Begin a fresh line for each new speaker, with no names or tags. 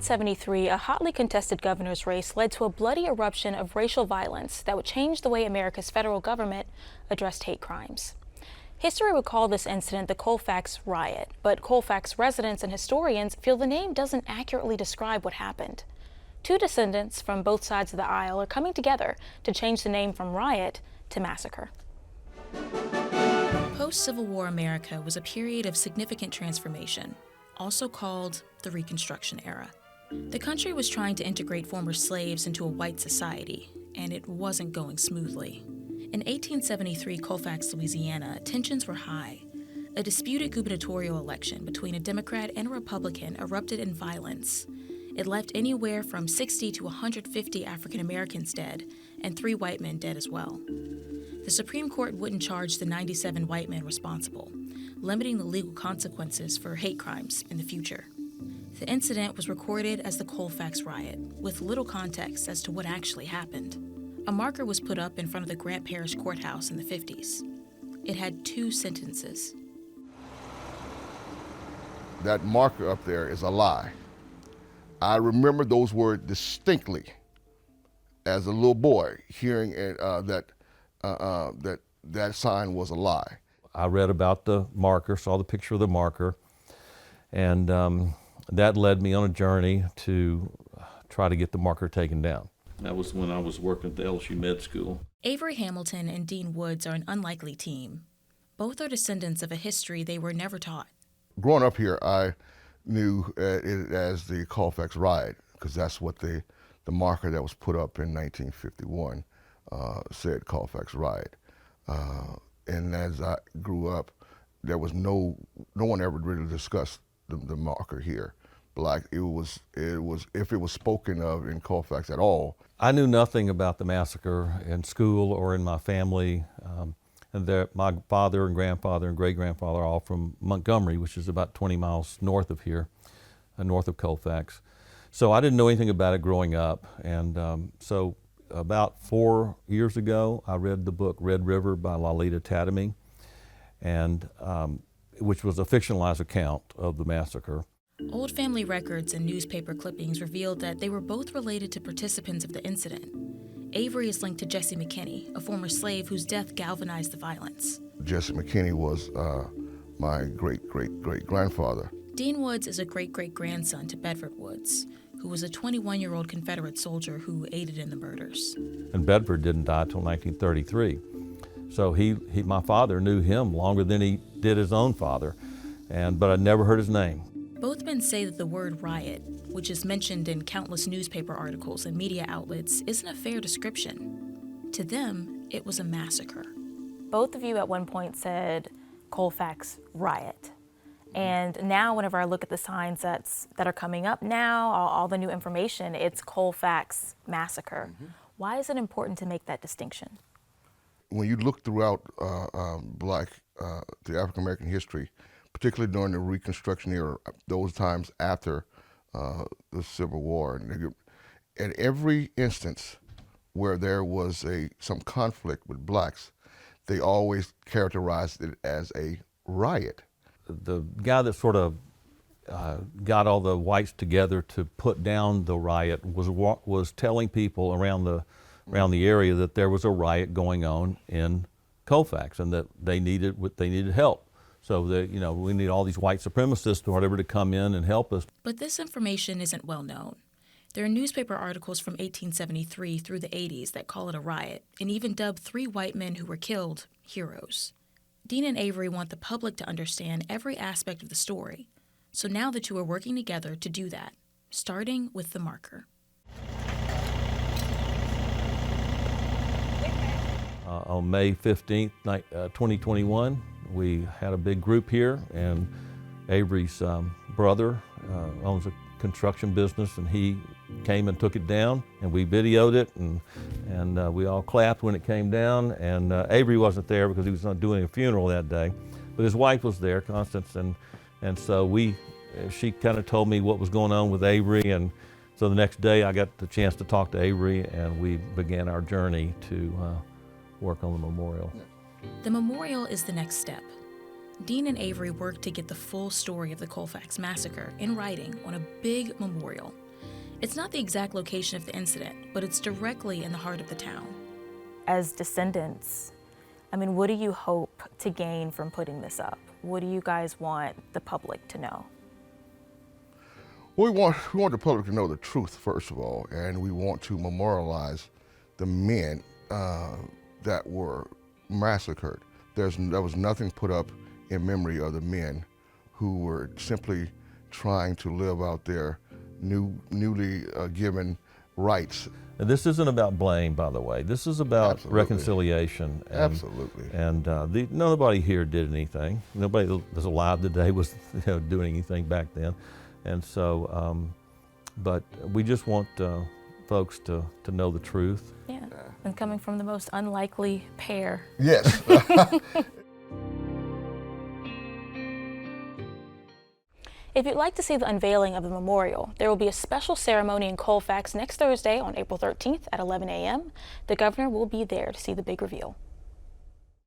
1873, a hotly contested governor's race led to a bloody eruption of racial violence that would change the way America's federal government addressed hate crimes. History would call this incident the Colfax Riot, but Colfax residents and historians feel the name doesn't accurately describe what happened. Two descendants from both sides of the aisle are coming together to change the name from riot to massacre. Post-Civil War America was a period of significant transformation, also called the Reconstruction era. The country was trying to integrate former slaves into a white society, and it wasn't going smoothly. In 1873 Colfax, Louisiana, tensions were high. A disputed gubernatorial election between a Democrat and a Republican erupted in violence. It left anywhere from 60 to 150 African Americans dead, and 3 white men dead as well. The Supreme Court wouldn't charge the 97 white men responsible, limiting the legal consequences for hate crimes in the future. The incident was recorded as the Colfax Riot, with little context as to what actually happened. A marker was put up in front of the Grant Parish Courthouse in the 50s. It had 2 sentences.
That marker up there is a lie. I remember those words distinctly as a little boy, hearing that sign was a lie.
I read about the marker, saw the picture of the marker, and that led me on a journey to try to get the marker taken down. That was when I was working at the LSU Med School.
Avery Hamilton and Dean Woods are an unlikely team. Both are descendants of a history they were never taught.
Growing up here, I knew it as the Colfax Riot, because that's what the marker that was put up in 1951 said, Colfax Riot. And as I grew up, there was no one ever really discussed the marker here. Like it was if it was spoken of in Colfax at all.
I knew nothing about the massacre in school or in my family. And my father and grandfather and great-grandfather are all from Montgomery, which is about 20 miles north of here, north of Colfax. So I didn't know anything about it growing up. And so about 4 years ago, I read the book Red River by Lalita Tatamy, and which was a fictionalized account of the massacre.
Old family records and newspaper clippings revealed that they were both related to participants of the incident. Avery is linked to Jesse McKinney, a former slave whose death galvanized the violence.
Jesse McKinney was my great-great-great-grandfather.
Dean Woods is a great-great-grandson to Bedford Woods, who was a 21-year-old Confederate soldier who aided in the murders.
And Bedford didn't die until 1933. So my father knew him longer than he did his own father, but I never heard his name.
Both men say that the word riot, which is mentioned in countless newspaper articles and media outlets, isn't a fair description. To them, it was a massacre. Both of you at one point said Colfax Riot. And now whenever I look at the signs that are coming up now, all the new information, it's Colfax Massacre. Mm-hmm. Why is it important to make that distinction?
When you look throughout the African American history, particularly during the Reconstruction era, those times after the Civil War, in every instance where there was some conflict with blacks, they always characterized it as a riot.
The guy that sort of got all the whites together to put down the riot was telling people around the area that there was a riot going on in Colfax and that they needed help. So that, we need all these white supremacists or whatever to come in and help us.
But this information isn't well known. There are newspaper articles from 1873 through the 80s that call it a riot and even dub 3 white men who were killed heroes. Dean and Avery want the public to understand every aspect of the story. So now the two are working together to do that, starting with the marker.
On May 15th, 2021, we had a big group here, and Avery's brother owns a construction business, and he came and took it down, and we videoed it, and we all clapped when it came down. And Avery wasn't there because he was not doing a funeral that day, but his wife was there, Constance, and so she kind of told me what was going on with Avery, and so the next day I got the chance to talk to Avery, and we began our journey to work on the memorial.
The memorial is the next step. Dean and Avery worked to get the full story of the Colfax Massacre in writing on a big memorial, It's not the exact location of the incident, but it's directly in the heart of the town.
As descendants, I mean, what do you hope to gain from putting this up? What do you guys want the public to know?
We want the public to know the truth, first of all, and we want to memorialize the men that were massacred. There was nothing put up in memory of the men who were simply trying to live out their newly given rights.
And this isn't about blame, by the way. This is about
Absolutely.
reconciliation. And,
Absolutely.
And nobody here did anything. Nobody that's alive today was doing anything back then. And so, but we just want folks to know the truth.
Yeah, and coming from the most unlikely pair.
Yes.
If you'd like to see the unveiling of the memorial, there will be a special ceremony in Colfax next Thursday on April 13th at 11 a.m. The governor will be there to see the big reveal.